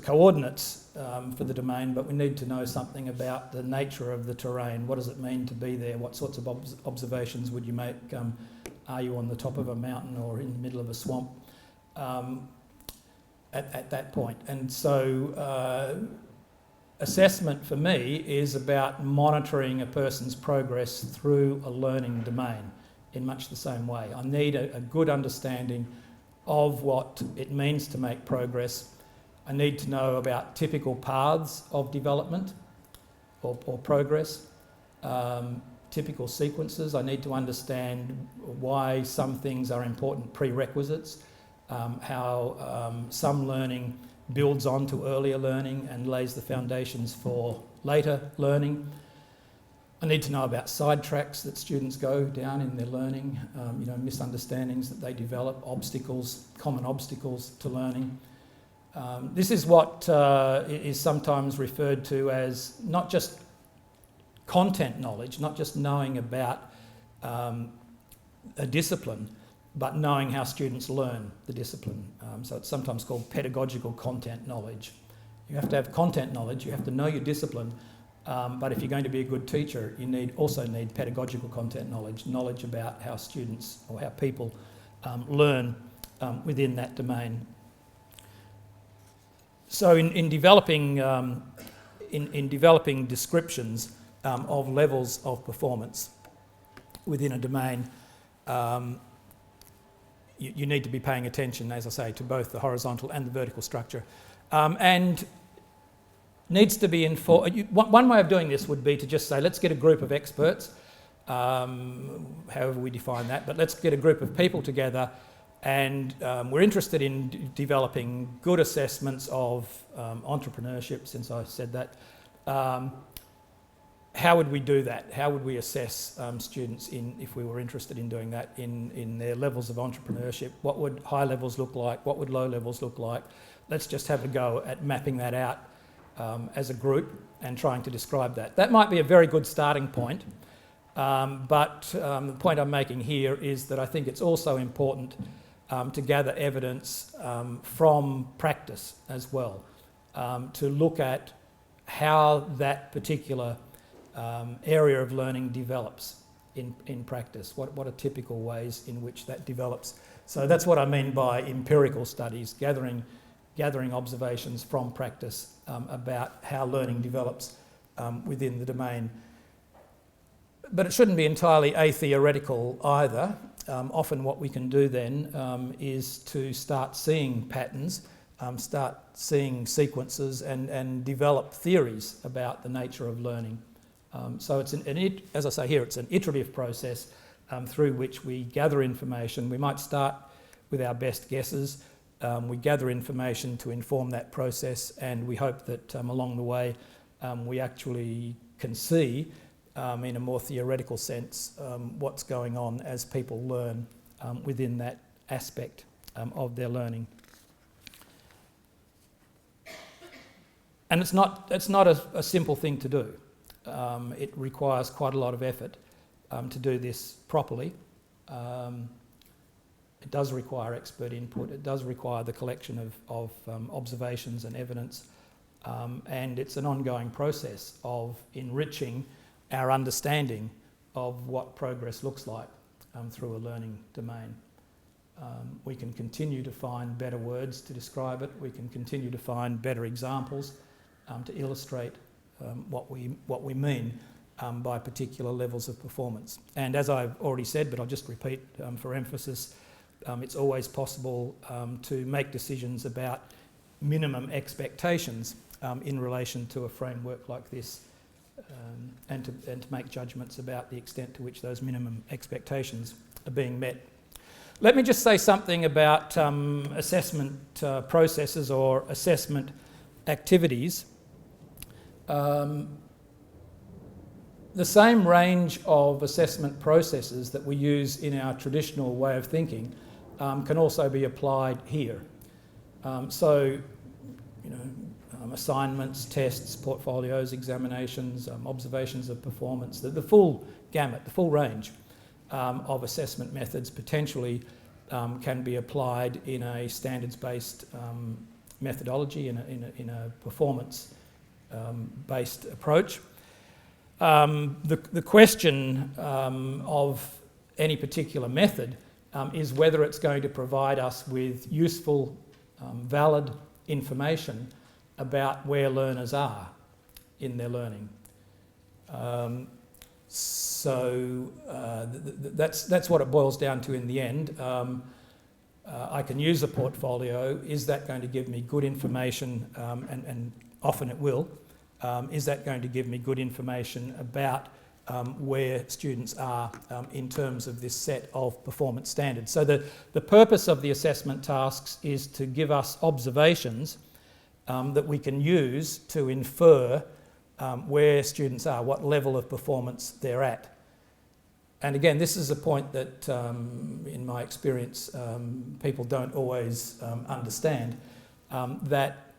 coordinates for the domain, but we need to know something about the nature of the terrain. What does it mean to be there? What sorts of observations would you make? Are you on the top of a mountain or in the middle of a swamp at that point? And so assessment for me is about monitoring a person's progress through a learning domain in much the same way. I need a good understanding of what it means to make progress. I need to know about typical paths of development or progress, typical sequences. I need to understand why some things are important prerequisites, how some learning builds on to earlier learning and lays the foundations for later learning. I need to know about sidetracks that students go down in their learning, misunderstandings that they develop, obstacles, common obstacles to learning. This is what is sometimes referred to as not just content knowledge, not just knowing about a discipline, but knowing how students learn the discipline. So it's sometimes called pedagogical content knowledge. You have to have content knowledge, you have to know your discipline, but if you're going to be a good teacher, you also need pedagogical content knowledge about how students or how people learn within that domain. So in developing descriptions of levels of performance within a domain, you need to be paying attention, as I say, to both the horizontal and the vertical structure. And needs to be informed. One way of doing this would be to just say, let's get a group of experts, however we define that, but let's get a group of people together, and we're interested in developing good assessments of entrepreneurship, since I said that. How would we do that? How would we assess students if we were interested in doing that in their levels of entrepreneurship? What would high levels look like? What would low levels look like? Let's just have a go at mapping that out as a group and trying to describe that. That might be a very good starting point, but the point I'm making here is that I think it's also important to gather evidence from practice as well, to look at how that particular area of learning develops in practice? What are typical ways in which that develops? So that's what I mean by empirical studies, gathering observations from practice about how learning develops within the domain. But it shouldn't be entirely atheoretical either. Often what we can do then is to start seeing patterns, start seeing sequences and develop theories about the nature of learning. So it's as I say here, it's an iterative process through which we gather information. We might start with our best guesses. We gather information to inform that process, and we hope that along the way we actually can see in a more theoretical sense what's going on as people learn within that aspect of their learning. And it's not a simple thing to do. It requires quite a lot of effort to do this properly. It does require expert input. It does require the collection of observations and evidence. And it's an ongoing process of enriching our understanding of what progress looks like through a learning domain. We can continue to find better words to describe it. We can continue to find better examples to illustrate what we mean by particular levels of performance. And as I've already said, but I'll just repeat for emphasis, it's always possible to make decisions about minimum expectations in relation to a framework like this, and to make judgments about the extent to which those minimum expectations are being met. Let me just say something about assessment processes or assessment activities. The same range of assessment processes that we use in our traditional way of thinking can also be applied here. Assignments, tests, portfolios, examinations, observations of performance, the full gamut, the full range of assessment methods potentially can be applied in a standards-based methodology, in a performance-based approach. The question of any particular method is whether it's going to provide us with useful, valid information about where learners are in their learning. That's what it boils down to in the end. I can use a portfolio. Is that going to give me good information? And often it will. Is that going to give me good information about where students are in terms of this set of performance standards? So the purpose of the assessment tasks is to give us observations that we can use to infer where students are, what level of performance they're at. And again, this is a point that, in my experience, people don't always understand, that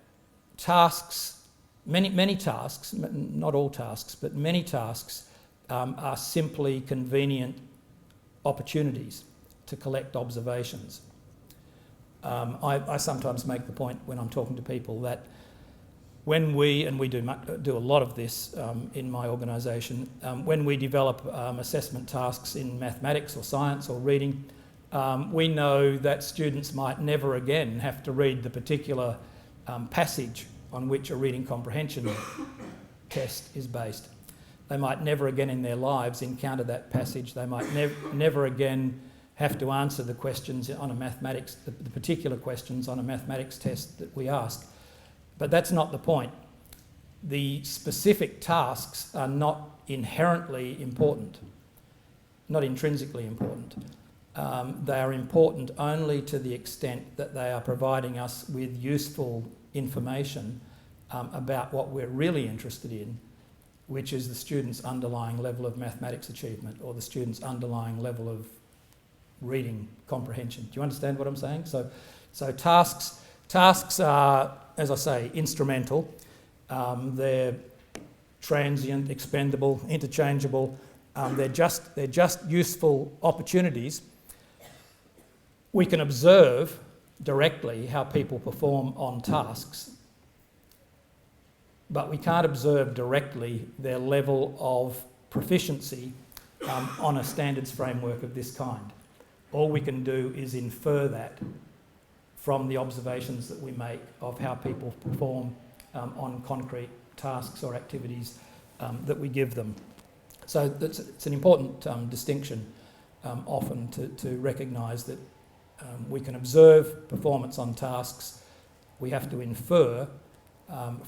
tasks, many tasks, not all tasks, but many tasks are simply convenient opportunities to collect observations. I sometimes make the point when I'm talking to people that when we do a lot of this in my organisation, when we develop assessment tasks in mathematics or science or reading, we know that students might never again have to read the particular passage on which a reading comprehension test is based. They might never again in their lives encounter that passage. They might never again have to answer the questions on a mathematics, the particular questions on a mathematics test that we ask. But that's not the point. The specific tasks are not inherently important, not intrinsically important. They are important only to the extent that they are providing us with useful information about what we're really interested in, which is the student's underlying level of mathematics achievement or the student's underlying level of reading comprehension. Do you understand what I'm saying? So tasks are, as I say, instrumental. They're transient, expendable, interchangeable. They're just useful opportunities. We can observe directly how people perform on tasks, but we can't observe directly their level of proficiency on a standards framework of this kind. All we can do is infer that from the observations that we make of how people perform on concrete tasks or activities that we give them. So it's an important distinction often to recognise that we can observe performance on tasks. We have to infer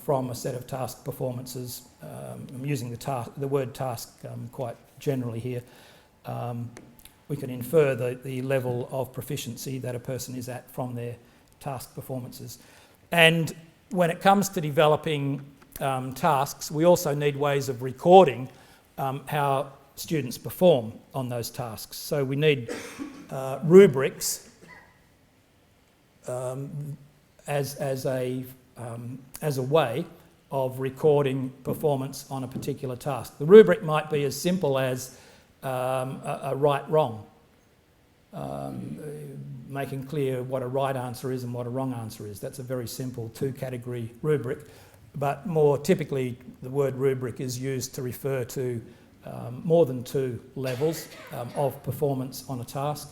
from a set of task performances. I'm using the word task quite generally here. We can infer the level of proficiency that a person is at from their task performances. And when it comes to developing tasks, we also need ways of recording how students perform on those tasks. So we need rubrics as a way of recording performance on a particular task. The rubric might be as simple as a right-wrong, making clear what a right answer is and what a wrong answer is. That's a very simple two-category rubric, but more typically the word rubric is used to refer to more than two levels of performance on a task.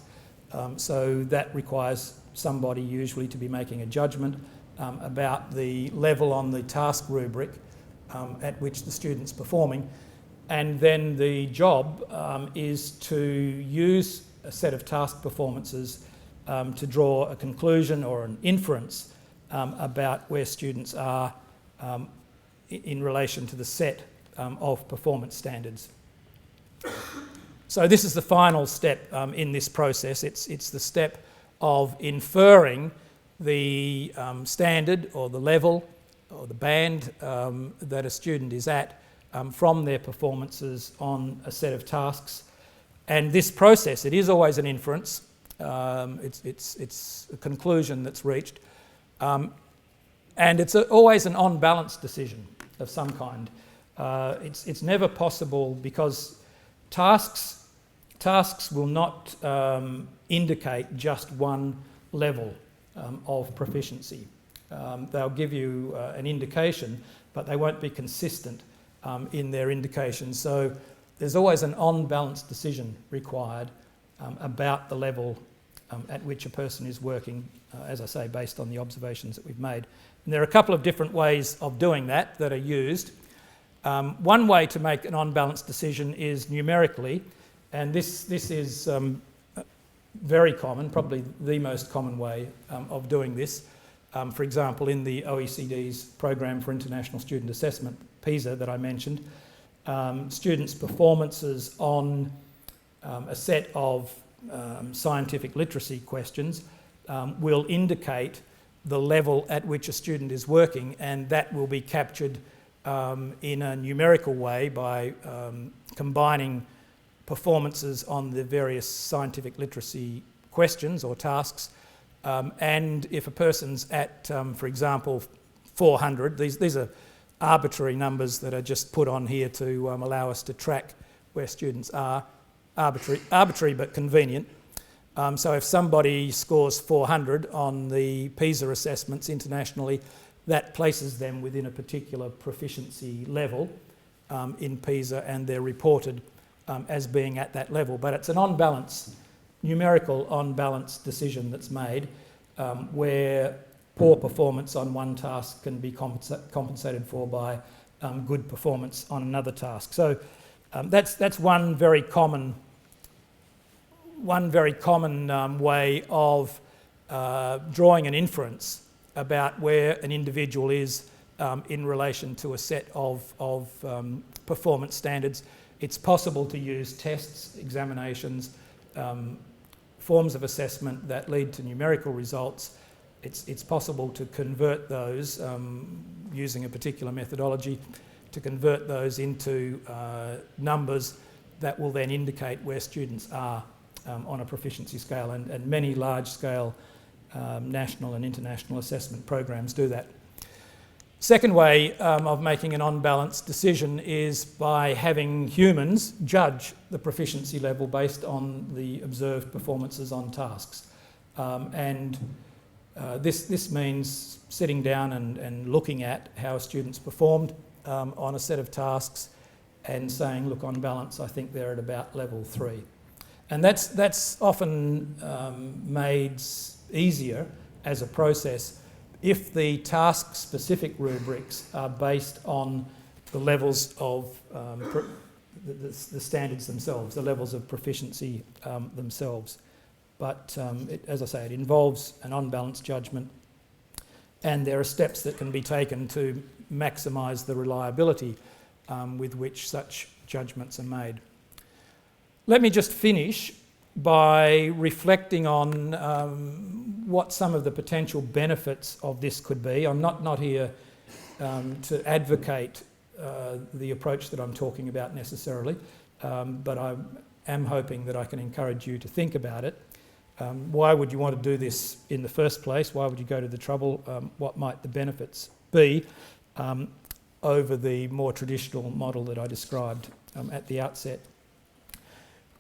So that requires somebody usually to be making a judgment about the level on the task rubric at which the student's performing. And then the job is to use a set of task performances to draw a conclusion or an inference about where students are in relation to the set of performance standards. So this is the final step in this process. It's the step of inferring the standard or the level or the band that a student is at from their performances on a set of tasks. And this process, it is always an inference. It's a conclusion that's reached. And it's always an on-balance decision of some kind. It's never possible because tasks will not indicate just one level of proficiency. They'll give you an indication, but they won't be consistent in their indication. So there's always an on-balance decision required about the level at which a person is working, as I say, based on the observations that we've made. And there are a couple of different ways of doing that are used. One way to make an on-balance decision is numerically, and this is very common, probably the most common way of doing this. For example, in the OECD's Program for International Student Assessment, PISA, that I mentioned, students' performances on a set of scientific literacy questions will indicate the level at which a student is working, and that will be captured in a numerical way by combining performances on the various scientific literacy questions or tasks. And if a person's at, for example, 400, these are arbitrary numbers that are just put on here to allow us to track where students are, arbitrary but convenient. So if somebody scores 400 on the PISA assessments internationally, that places them within a particular proficiency level in PISA, and they're reported as being at that level. But it's an on-balance, numerical on-balance decision that's made where poor performance on one task can be compensated for by good performance on another task. So that's one very common way of drawing an inference about where an individual is in relation to a set of performance standards. It's possible to use tests, examinations, forms of assessment that lead to numerical results. It's possible to convert those using a particular methodology, to convert those into numbers that will then indicate where students are on a proficiency scale, and many large-scale national and international assessment programs do that. Second way of making an on-balance decision is by having humans judge the proficiency level based on the observed performances on tasks. This means sitting down and looking at how students performed on a set of tasks and saying, look, on balance, I think they're at about level 3. And that's often made easier as a process if the task-specific rubrics are based on the levels of the standards themselves, the levels of proficiency themselves. But as I say, it involves an on-balance judgment, and there are steps that can be taken to maximise the reliability with which such judgments are made. Let me just finish by reflecting on what some of the potential benefits of this could be. I'm not here to advocate the approach that I'm talking about necessarily, but I am hoping that I can encourage you to think about it. Why would you want to do this in the first place? Why would you go to the trouble? What might the benefits be over the more traditional model that I described at the outset?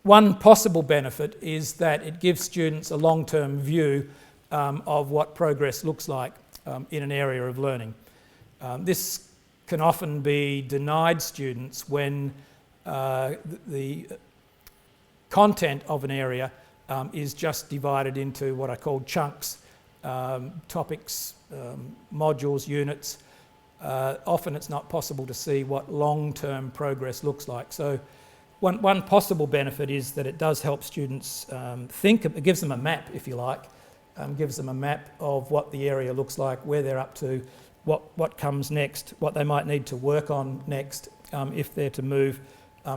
One possible benefit is that it gives students a long-term view of what progress looks like in an area of learning. This can often be denied students when the content of an area is just divided into what I call chunks, topics, modules, units. Often it's not possible to see what long-term progress looks like. So one possible benefit is that it does help students think. It gives them a map, if you like, gives them a map of what the area looks like, where they're up to, what comes next, what they might need to work on next if they're to move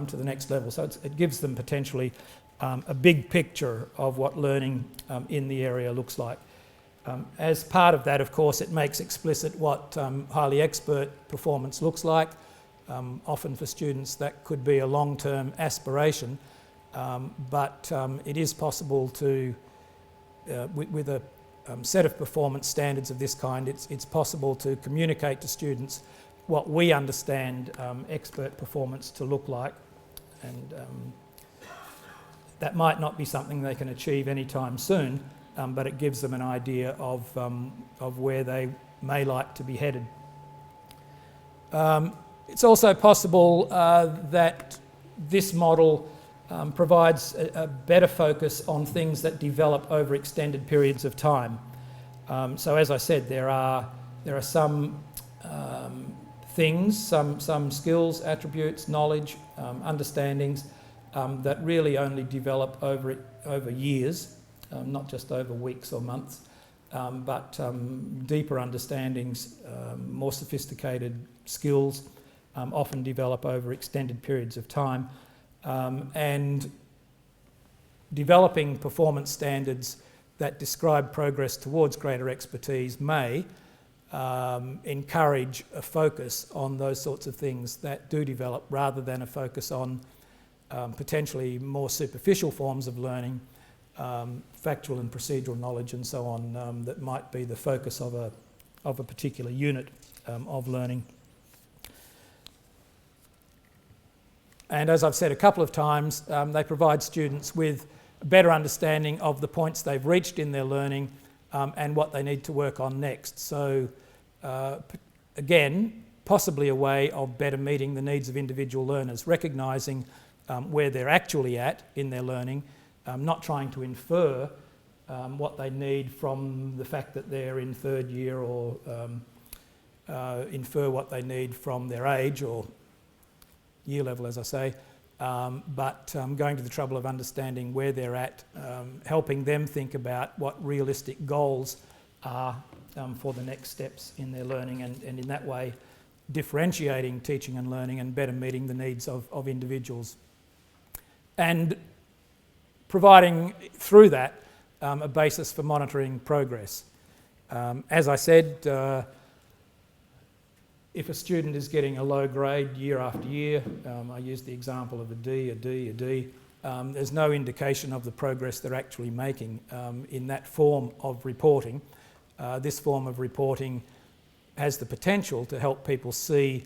to the next level. So it gives them potentially a big picture of what learning in the area looks like. As part of that, of course, it makes explicit what highly expert performance looks like. Often for students that could be a long-term aspiration, but it is possible to, with a set of performance standards of this kind, it's possible to communicate to students what we understand expert performance to look like, and that might not be something they can achieve anytime soon, but it gives them an idea of where they may like to be headed. It's also possible that this model provides a better focus on things that develop over extended periods of time. So as I said, there are some things, some skills, attributes, knowledge, understandings that really only develop over years, not just over weeks or months, but deeper understandings, more sophisticated skills often develop over extended periods of time, and developing performance standards that describe progress towards greater expertise may encourage a focus on those sorts of things that do develop, rather than a focus on potentially more superficial forms of learning, factual and procedural knowledge and so on, that might be the focus of a particular unit of learning. And as I've said a couple of times, they provide students with a better understanding of the points they've reached in their learning and what they need to work on next. So again, possibly a way of better meeting the needs of individual learners, recognising where they're actually at in their learning, not trying to infer what they need from the fact that they're in third year, or infer what they need from their age or year level, as I say, but going to the trouble of understanding where they're at, helping them think about what realistic goals are for the next steps in their learning, and in that way differentiating teaching and learning and better meeting the needs of individuals. And providing through that a basis for monitoring progress. As I said, if a student is getting a low grade year after year, I used the example of a D, there's no indication of the progress they're actually making in that form of reporting. This form of reporting has the potential to help people see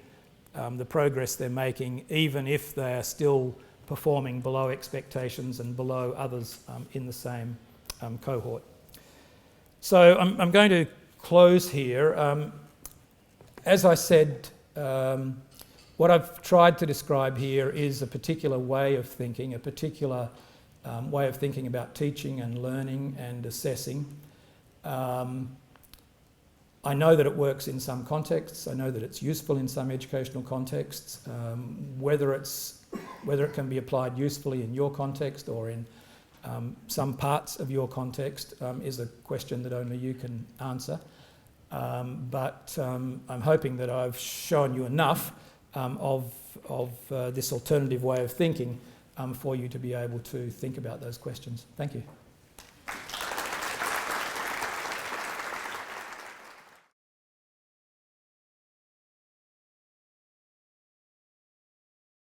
the progress they're making, even if they're still performing below expectations and below others in the same cohort. So I'm going to close here. As I said, What I've tried to describe here is a particular way of thinking, a particular way of thinking about teaching and learning and assessing. I know that it works in some contexts. I know that it's useful in some educational contexts. Whether it can be applied usefully in your context or in some parts of your context is a question that only you can answer. But I'm hoping that I've shown you enough of this alternative way of thinking for you to be able to think about those questions. Thank you.